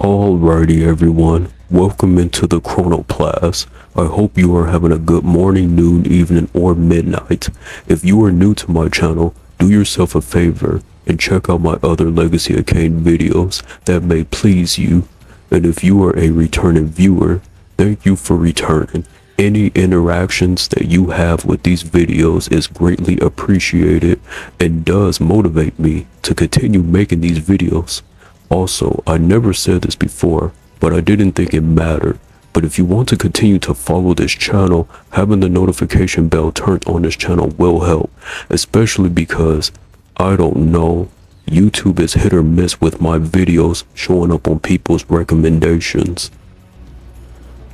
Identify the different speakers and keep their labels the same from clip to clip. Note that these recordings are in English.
Speaker 1: Alrighty everyone, welcome into the Chronoplast. I hope you are having a good morning, noon, evening, or midnight. If you are new to my channel, do yourself a favor and check out my other Legacy of Kain videos that may please you. And if you are a returning viewer, thank you for returning. Any interactions that you have with these videos is greatly appreciated and does motivate me to continue making these videos. Also, I never said this before, but I didn't think it mattered. But if you want to continue to follow this channel, having the notification bell turned on this channel will help, especially because, I don't know, YouTube is hit or miss with my videos showing up on people's recommendations.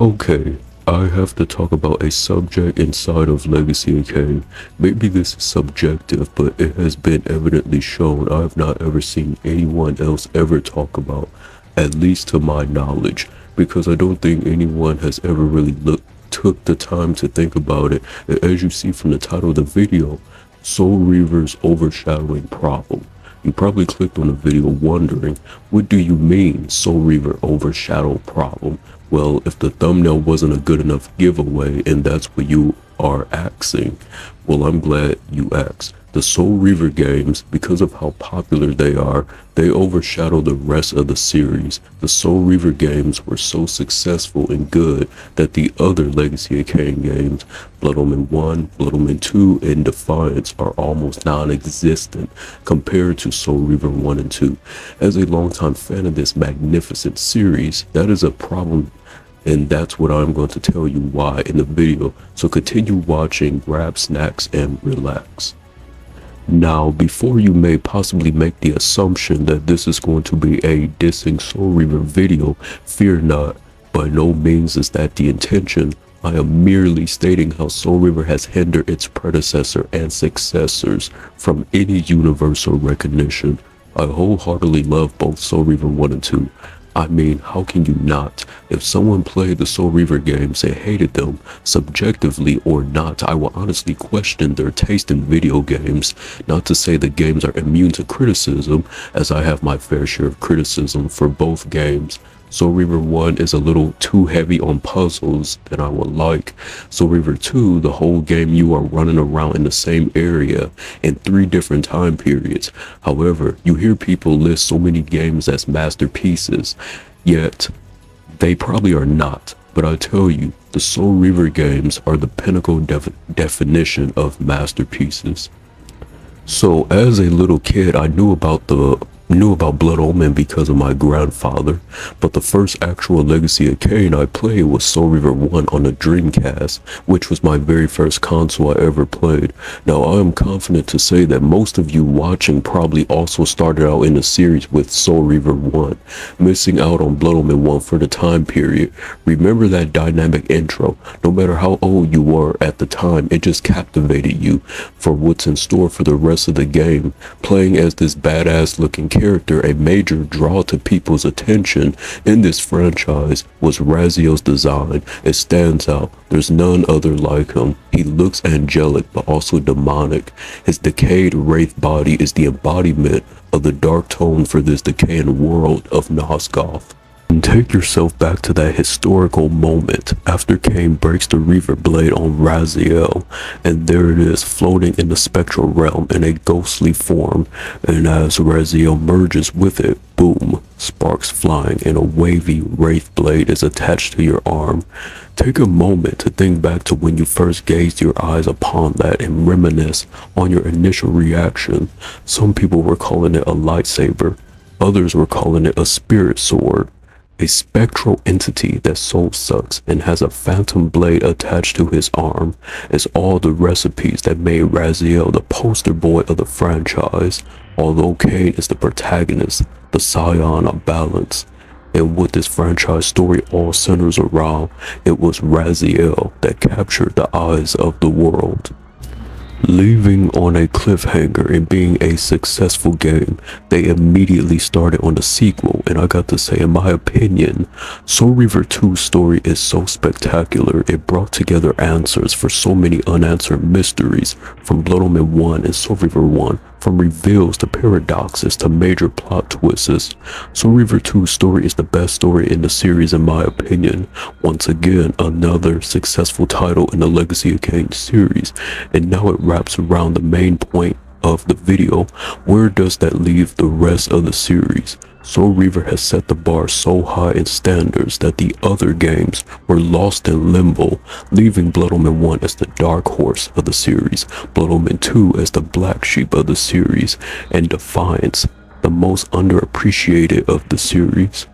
Speaker 1: Okay, I have to talk about a subject inside of Legacy of Kain. Maybe this is subjective, but it has been evidently shown I have not ever seen anyone else ever talk about, at least to my knowledge, because I don't think anyone has ever really took the time to think about it. And as you see from the title of the video, Soul Reaver's Overshadowing problem. You probably clicked on the video wondering, what do you mean, Soul Reaver Overshadow problem? Well, if the thumbnail wasn't a good enough giveaway and that's what you are asking, well, I'm glad you asked. The Soul Reaver games, because of how popular they are, they overshadow the rest of the series. The Soul Reaver games were so successful and good that the other Legacy of Kain games, Blood Omen 1, Blood Omen 2, and Defiance, are almost non-existent compared to Soul Reaver 1 and 2. As a longtime fan of this magnificent series, that is a problem, and that's what I'm going to tell you why in the video. So continue watching, grab snacks, and relax. Now, before you may possibly make the assumption that this is going to be a dissing Soul Reaver video, fear not. By no means is that the intention. I am merely stating how Soul Reaver has hindered its predecessor and successors from any universal recognition. I wholeheartedly love both Soul Reaver 1 and 2. I mean, how can you not? If someone played the Soul Reaver games and hated them, subjectively or not, I will honestly question their taste in video games. Not to say the games are immune to criticism, as I have my fair share of criticism for both games. Soul Reaver 1 is a little too heavy on puzzles than I would like. Soul Reaver 2, the whole game you are running around in the same area in 3 different time periods. However, you hear people list so many games as masterpieces, yet they probably are not. But I tell you, the Soul Reaver games are the pinnacle definition of masterpieces. So as a little kid, I knew about Blood Omen because of my grandfather, but the first actual Legacy of Kain I played was Soul Reaver 1 on the Dreamcast, which was my very first console I ever played. Now, I am confident to say that most of you watching probably also started out in the series with Soul Reaver 1, missing out on Blood Omen 1 for the time period. Remember that dynamic intro. No matter how old you were at the time, it just captivated you for what's in store for the rest of the game. Playing as this badass looking character, a major draw to people's attention in this franchise was Raziel's design. It stands out. There's none other like him. He looks angelic but also demonic. His decayed wraith body is the embodiment of the dark tone for this decaying world of Nosgoth. And take yourself back to that historical moment after Kain breaks the Reaver blade on Raziel, and there it is floating in the spectral realm in a ghostly form, and as Raziel merges with it, boom, sparks flying and a wavy wraith blade is attached to your arm. Take a moment to think back to when you first gazed your eyes upon that and reminisce on your initial reaction. Some people were calling it a lightsaber, others were calling it a spirit sword. A spectral entity that soul sucks and has a phantom blade attached to his arm is all the recipes that made Raziel the poster boy of the franchise. Although Kain is the protagonist, the scion of balance, and what this franchise story all centers around, it was Raziel that captured the eyes of the world. Leaving on a cliffhanger and being a successful game, they immediately started on the sequel, and I got to say, in my opinion, Soul Reaver 2's story is so spectacular. It brought together answers for so many unanswered mysteries from Blood Omen 1 and Soul Reaver 1 from reveals to paradoxes to major plot twists. Soul Reaver 2's story is the best story in the series in my opinion. Once again, another successful title in the Legacy of Kain series, and now it wraps around the main point of the video. Where does that leave the rest of the series? Soul Reaver has set the bar so high in standards that the other games were lost in limbo, leaving Blood Omen 1 as the dark horse of the series, Blood Omen 2 as the black sheep of the series, and Defiance, the most underappreciated of the series.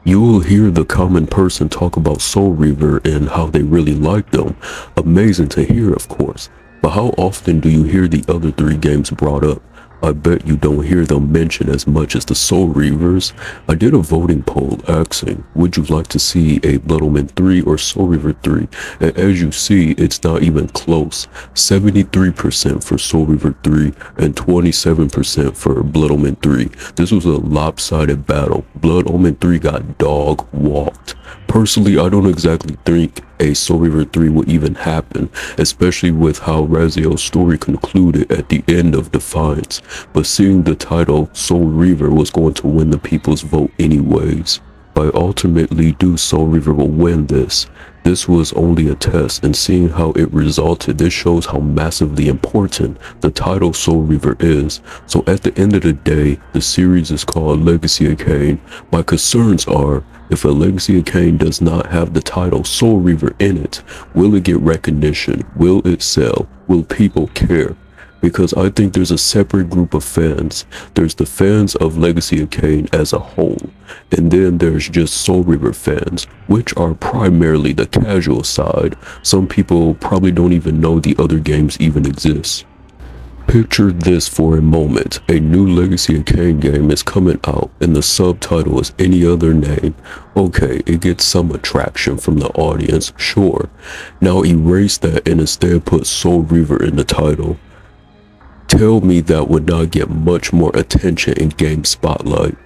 Speaker 1: You will hear the common person talk about Soul Reaver and how they really like them. Amazing to hear, of course. But how often do you hear the other three games brought up? I bet you don't hear them mentioned as much as the Soul Reavers. I did a voting poll asking, would you like to see a Blood Omen 3 or Soul Reaver 3? And as you see, it's not even close. 73% for Soul Reaver 3 and 27% for Blood Omen 3. This was a lopsided battle. Blood Omen 3 got dog walked. Personally, I don't exactly think a Soul Reaver 3 would even happen, especially with how Raziel's story concluded at the end of Defiance, but seeing the title Soul Reaver was going to win the people's vote anyways. I ultimately do Soul Reaver will win this. This was only a test, and seeing how it resulted, this shows how massively important the title Soul Reaver is. So at the end of the day, the series is called Legacy of Kain. My concerns are, if a Legacy of Kain does not have the title Soul Reaver in it, will it get recognition? Will it sell? Will people care? Because I think there's a separate group of fans. There's the fans of Legacy of Kain as a whole, and then there's just Soul Reaver fans, which are primarily the casual side. Some people probably don't even know the other games even exist. Picture this for a moment. A new Legacy of Kain game is coming out and the subtitle is any other name. Okay, it gets some attraction from the audience, sure. Now erase that and instead put Soul Reaver in the title. Tell me that would not get much more attention in game spotlight.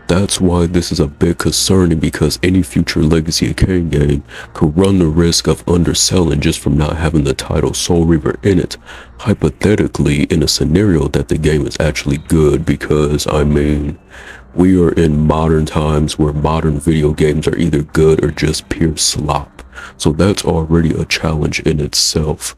Speaker 1: That's why this is a bit concerning, because any future Legacy of Kain game could run the risk of underselling just from not having the title Soul Reaver in it. Hypothetically, in a scenario that the game is actually good, because I mean, we are in modern times where modern video games are either good or just pure slop. So that's already a challenge in itself.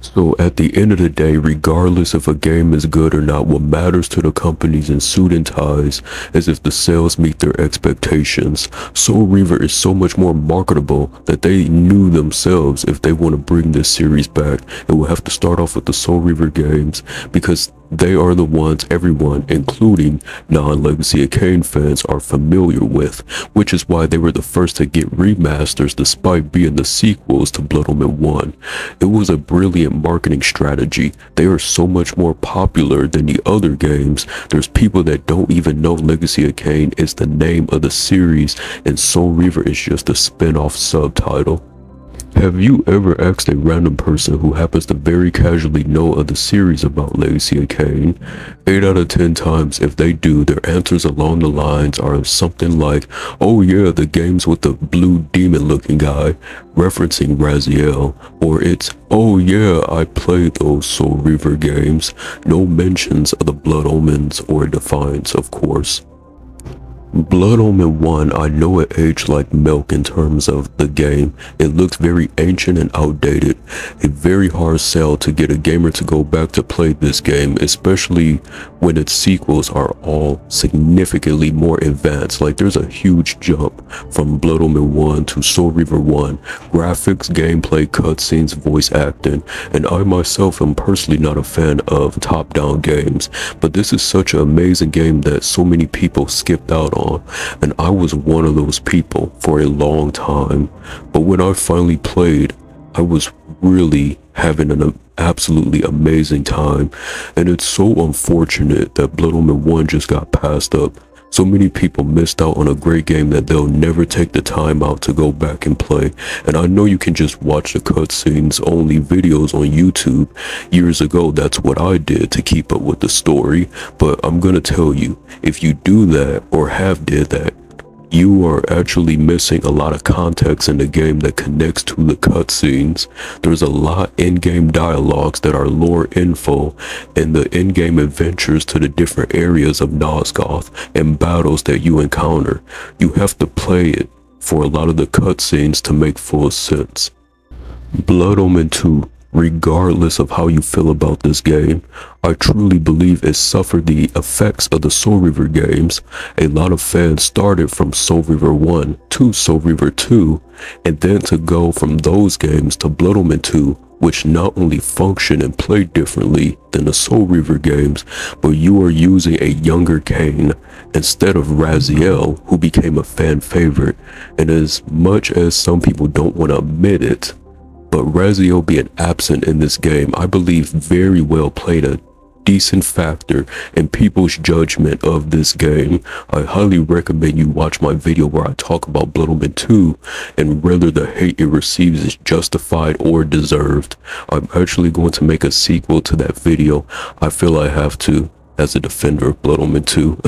Speaker 1: So at the end of the day, regardless if a game is good or not, what matters to the companies in suit and ties is if the sales meet their expectations. Soul Reaver is so much more marketable that they knew themselves if they want to bring this series back, it will have to start off with the Soul Reaver games, because they are the ones everyone, including non-Legacy of Kain fans, are familiar with, which is why they were the first to get remasters despite being the sequels to Blood Omen 1. It was a brilliant marketing strategy. They are so much more popular than the other games. There's people that don't even know Legacy of Kain is the name of the series, and Soul Reaver is just a spin-off subtitle. Have you ever asked a random person who happens to very casually know of the series about Legacy of Kain? 8 out of 10 times, if they do, their answers along the lines are something like, oh yeah, the games with the blue demon looking guy, referencing Raziel, or it's, oh yeah, I played those Soul Reaver games. No mentions of the Blood Omens or Defiance, of course. Blood Omen 1, I know it aged like milk in terms of the game. It looks very ancient and outdated. A very hard sell to get a gamer to go back to play this game, especially when its sequels are all significantly more advanced. Like, there's a huge jump from Blood Omen 1 to Soul Reaver 1. Graphics, gameplay, cutscenes, voice acting, and I myself am personally not a fan of top-down games, but this is such an amazing game that so many people skipped out on. And I was one of those people for a long time, but when I finally played, I was really having an absolutely amazing time. And it's so unfortunate that Blood Omen 1 just got passed up. So many people missed out on a great game that they'll never take the time out to go back and play. And I know you can just watch the cutscenes only videos on YouTube. Years ago, that's what I did to keep up with the story. But I'm gonna tell you, if you do that or have did that, You are actually missing a lot of context in the game that connects to the cutscenes. There's a lot in-game dialogues that are lore info and the in-game adventures to the different areas of Nosgoth and battles that you encounter. You have to play it for a lot of the cutscenes to make full sense. Blood Omen 2, regardless of how you feel about this game, I truly believe it suffered the effects of the Soul Reaver games. A lot of fans started from Soul Reaver 1 to Soul Reaver 2, and then to go from those games to Blood Omen 2, which not only function and play differently than the Soul Reaver games, but you are using a younger Kain instead of Raziel, who became a fan favorite. And as much as some people don't want to admit it, but Raziel being absent in this game, I believe very well played a decent factor in people's judgment of this game. I highly recommend you watch my video where I talk about Blood Omen 2 and whether the hate it receives is justified or deserved. I'm actually going to make a sequel to that video. I feel I have to, as a defender of Blood Omen 2.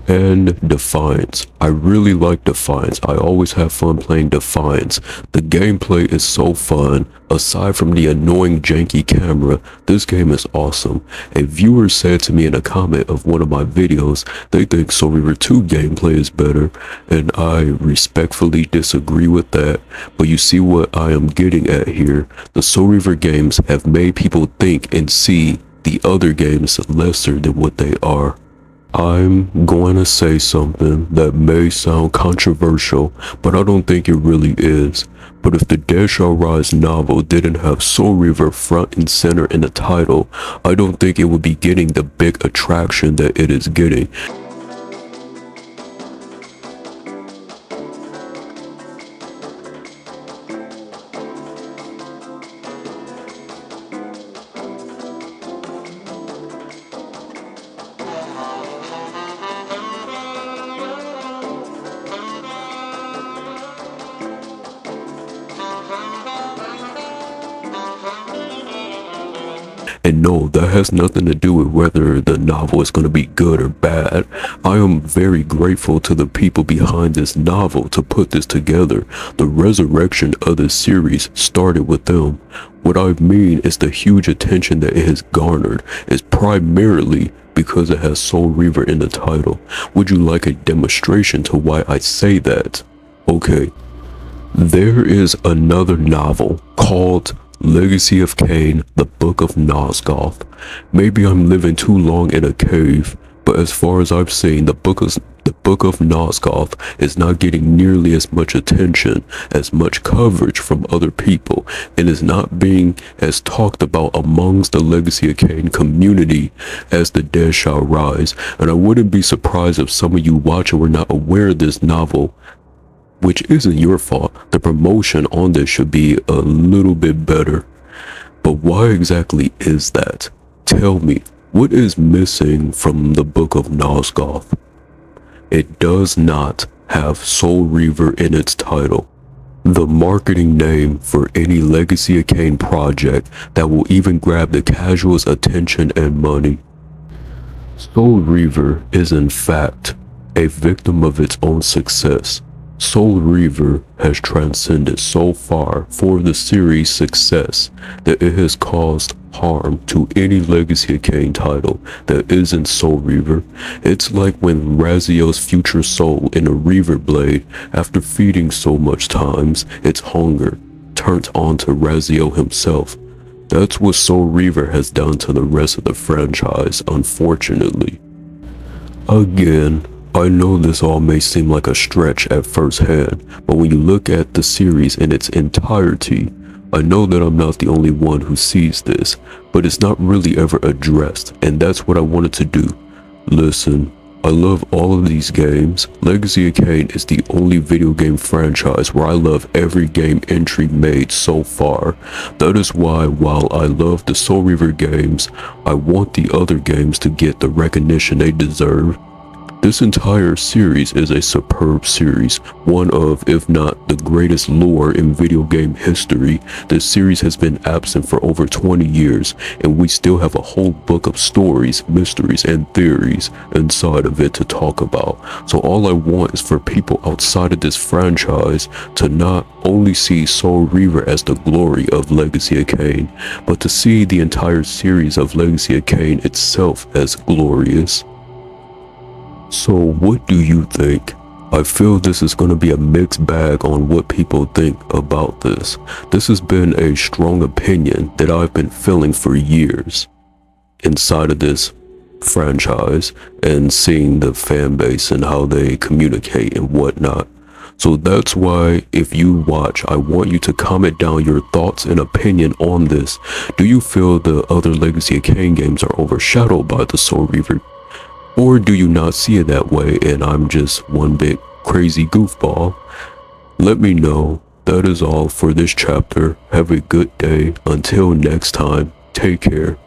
Speaker 1: And Defiance. I really like Defiance. I always have fun playing Defiance. The gameplay is so fun. Aside from the annoying janky camera, this game is awesome. A viewer said to me in a comment of one of my videos, they think Soul Reaver 2 gameplay is better, and I respectfully disagree with that. But you see what I am getting at here. The Soul Reaver games have made people think and see the other games lesser than what they are. I'm going to say something that may sound controversial, but I don't think it really is. But if the Dead Shall Rise novel didn't have Soul Reaver front and center in the title, I don't think it would be getting the big attraction that it is getting. And no, that has nothing to do with whether the novel is going to be good or bad. I am very grateful to the people behind this novel to put this together. The resurrection of the series started with them. What I mean is the huge attention that it has garnered is primarily because it has Soul Reaver in the title. Would you like a demonstration to why I say that? Okay. There is another novel called Legacy of Kain, the Book of Nosgoth. Maybe I'm living too long in a cave, but as far as I've seen, the Book of Nosgoth is not getting nearly as much attention, as much coverage from other people, and is not being as talked about amongst the Legacy of Kain community as the Dead Shall Rise. And I wouldn't be surprised if some of you watching were not aware of this novel, which isn't your fault. The promotion on this should be a little bit better. But why exactly is that? Tell me, what is missing from the Book of Nosgoth? It does not have Soul Reaver in its title. The marketing name for any Legacy of Kain project that will even grab the casual's attention and money. Soul Reaver is in fact a victim of its own success. Soul Reaver has transcended so far for the series' success that it has caused harm to any Legacy of Kain title that isn't Soul Reaver. It's like when Raziel's future soul in a Reaver blade, after feeding so much times, its hunger turned on to Raziel himself. That's what Soul Reaver has done to the rest of the franchise, unfortunately. Again, I know this all may seem like a stretch at first hand, but when you look at the series in its entirety, I know that I'm not the only one who sees this, but it's not really ever addressed, and that's what I wanted to do. Listen, I love all of these games. Legacy of Kain is the only video game franchise where I love every game entry made so far. That is why, while I love the Soul Reaver games, I want the other games to get the recognition they deserve. This entire series is a superb series, one of, if not the greatest lore in video game history. This series has been absent for over 20 years, and we still have a whole book of stories, mysteries, and theories inside of it to talk about. So all I want is for people outside of this franchise to not only see Soul Reaver as the glory of Legacy of Kain, but to see the entire series of Legacy of Kain itself as glorious. So what do you think? I feel this is going to be a mixed bag on what people think about this. This has been a strong opinion that I've been feeling for years inside of this franchise and seeing the fan base and how they communicate and whatnot. So that's why if you watch, I want you to comment down your thoughts and opinion on this. Do you feel the other Legacy of Kain games are overshadowed by the Soul Reaver? Or do you not see it that way and I'm just one big crazy goofball? Let me know. That is all for this chapter. Have a good day. Until next time, take care.